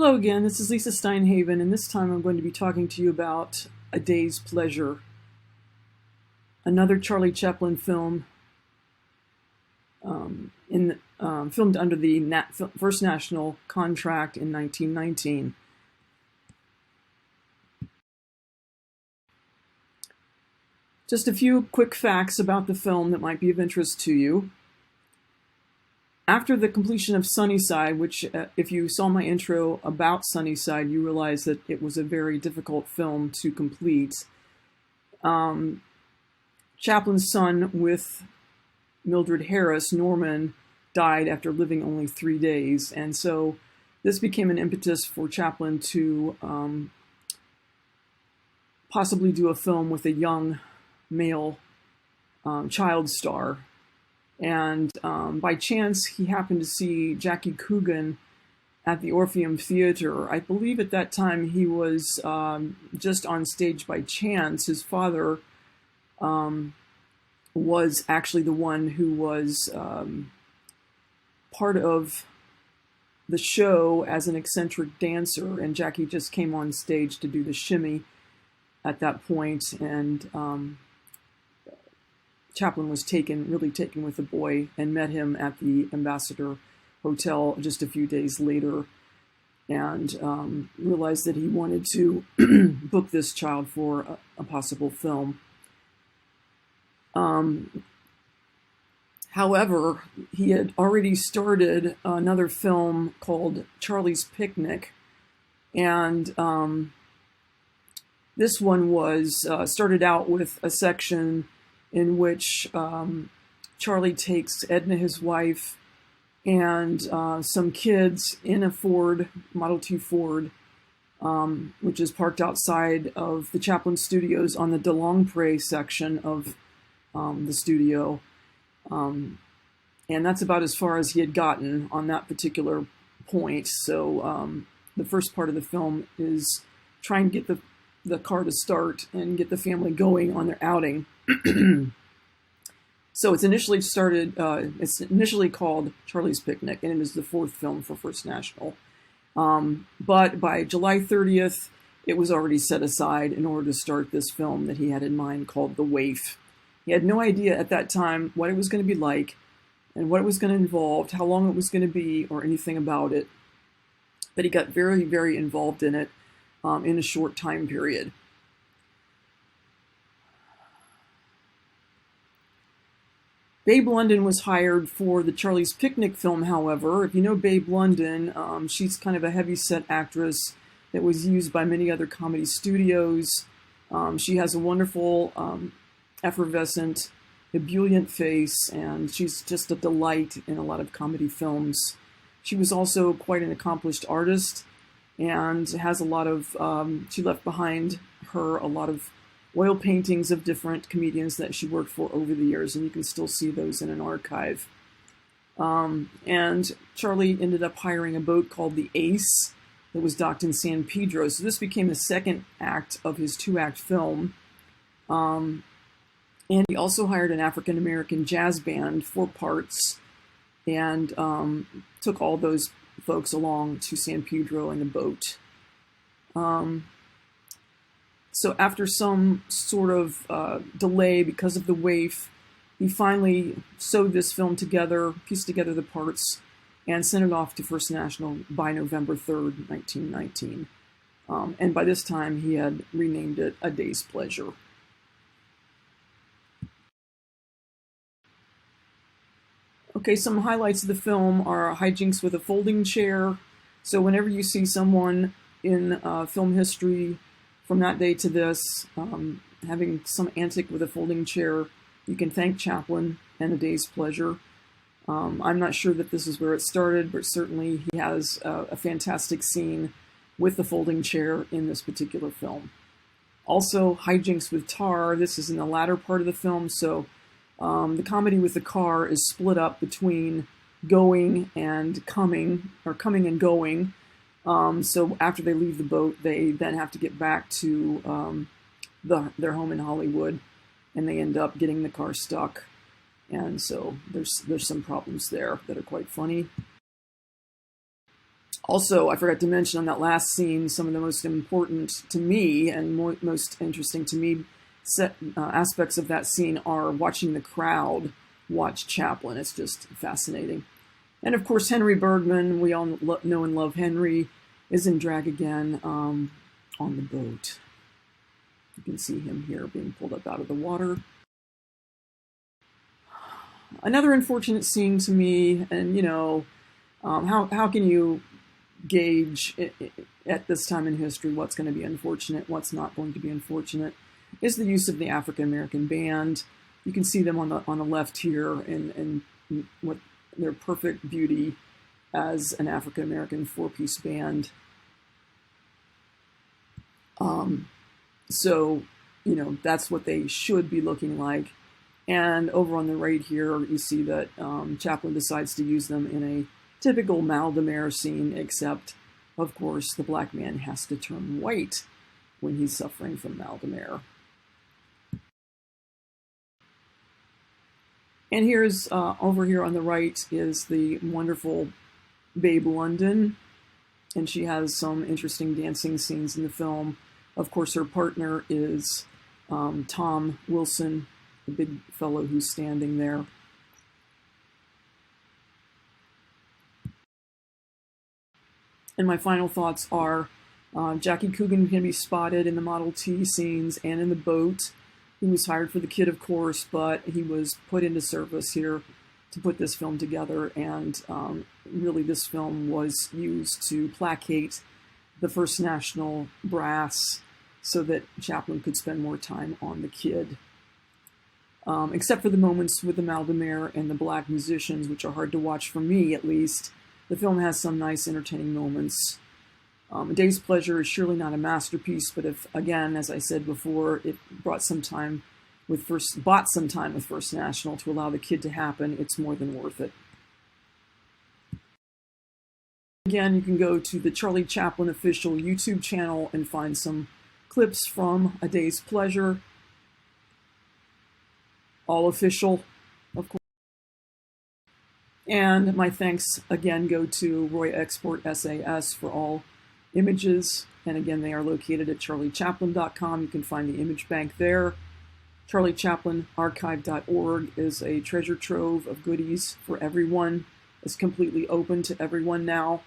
Hello again, this is Lisa Steinhaven, and this time I'm going to be talking to you about A Day's Pleasure, another Charlie Chaplin film filmed under the First National contract in 1919. Just a few quick facts about the film that might be of interest to you. After the completion of Sunnyside, which if you saw my intro about Sunnyside, you realize that it was a very difficult film to complete. Chaplin's son with Mildred Harris, Norman, died after living only 3 days. And so this became an impetus for Chaplin to possibly do a film with a young male child star. And by chance, he happened to see Jackie Coogan at the Orpheum Theater. I believe at that time he was just on stage by chance. His father was actually the one who was part of the show as an eccentric dancer, and Jackie just came on stage to do the shimmy at that point, and Chaplin was really taken with the boy and met him at the Ambassador Hotel just a few days later, and realized that he wanted to book this child for a possible film. However, he had already started another film called Charlie's Picnic, and this one was started out with a section in which Charlie takes Edna, his wife, and some kids in a Model T Ford, which is parked outside of the Chaplin Studios on the de Longpre section of the studio. And that's about as far as he had gotten on that particular point. So the first part of the film is trying to get the car to start and get the family going on their outing. So it's initially called Charlie's Picnic, and it is the fourth film for First National. But by July 30th, it was already set aside in order to start this film that he had in mind called The Waif. He had no idea at that time what it was going to be like and what it was going to involve, how long it was going to be, or anything about it. But he got very, very involved in it in a short time period. Babe London was hired for the Charlie's Picnic film, however. If you know Babe London, she's kind of a heavy-set actress that was used by many other comedy studios. She has a wonderful, effervescent, ebullient face, and she's just a delight in a lot of comedy films. She was also quite an accomplished artist, and has a lot of, she left behind her a lot of oil paintings of different comedians that she worked for over the years, and you can still see those in an archive. And Charlie ended up hiring a boat called the Ace that was docked in San Pedro. So this became the second act of his two-act film. And he also hired an African-American jazz band for parts, and took all those folks along to San Pedro in the boat. So after some sort of delay because of The Waif, he finally sewed this film together, pieced together the parts, and sent it off to First National by November 3rd, 1919. And by this time, he had renamed it A Day's Pleasure. Okay, some highlights of the film are hijinks with a folding chair. So whenever you see someone in film history from that day to this, having some antic with a folding chair, you can thank Chaplin and A Day's Pleasure. I'm not sure that this is where it started, but certainly he has a fantastic scene with the folding chair in this particular film. Also, hijinks with tar. This is in the latter part of the film, so the comedy with the car is split up between going and coming, or coming and going. So after they leave the boat, they then have to get back to their home in Hollywood, and they end up getting the car stuck. And so there's some problems there that are quite funny. Also, I forgot to mention on that last scene, some of the most important to me and most interesting to me aspects of that scene are watching the crowd watch Chaplin. It's just fascinating. And of course, Henry Bergman, we all know and love Henry, is in drag again on the boat. You can see him here being pulled up out of the water. Another unfortunate scene to me, and you know, how can you gauge at this time in history what's going to be unfortunate, what's not going to be unfortunate, is the use of the African American band. You can see them on the left here and what their perfect beauty as an African American four-piece band. So, you know, that's what they should be looking like. And over on the right here, you see that Chaplin decides to use them in a typical mal de mer scene, except, of course, the black man has to turn white when he's suffering from mal de mer. And here's, over here on the right, is the wonderful Babe London, and she has some interesting dancing scenes in the film. Of course, her partner is Tom Wilson, the big fellow who's standing there. And my final thoughts are Jackie Coogan can be spotted in the Model T scenes and in the boat. He was hired for the kid, of course, but he was put into service here to put this film together. And really, this film was used to placate the First National brass so that Chaplin could spend more time on the kid. Except for the moments with the mal de mer and the black musicians, which are hard to watch for me, at least, the film has some nice, entertaining moments. A Day's Pleasure is surely not a masterpiece, but if, again, as I said before, it bought some time with First National to allow the kid to happen, it's more than worth it. Again, you can go to the Charlie Chaplin official YouTube channel and find some clips from A Day's Pleasure. All official, of course. And my thanks again go to Roy Export SAS for all images. And again, they are located at charliechaplin.com. You can find the image bank there. CharlieChaplinArchive.org is a treasure trove of goodies for everyone. It's completely open to everyone now.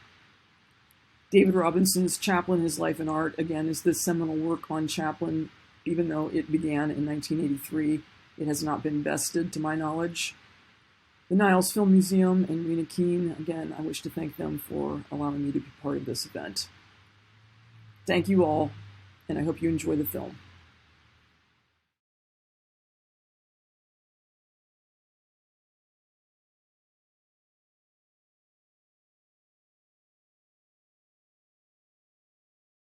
David Robinson's Chaplin, His Life and Art, again, is this seminal work on Chaplin. Even though it began in 1983, it has not been bested, to my knowledge. The Niles Film Museum and Rena Keene, again, I wish to thank them for allowing me to be part of this event. Thank you all, and I hope you enjoy the film.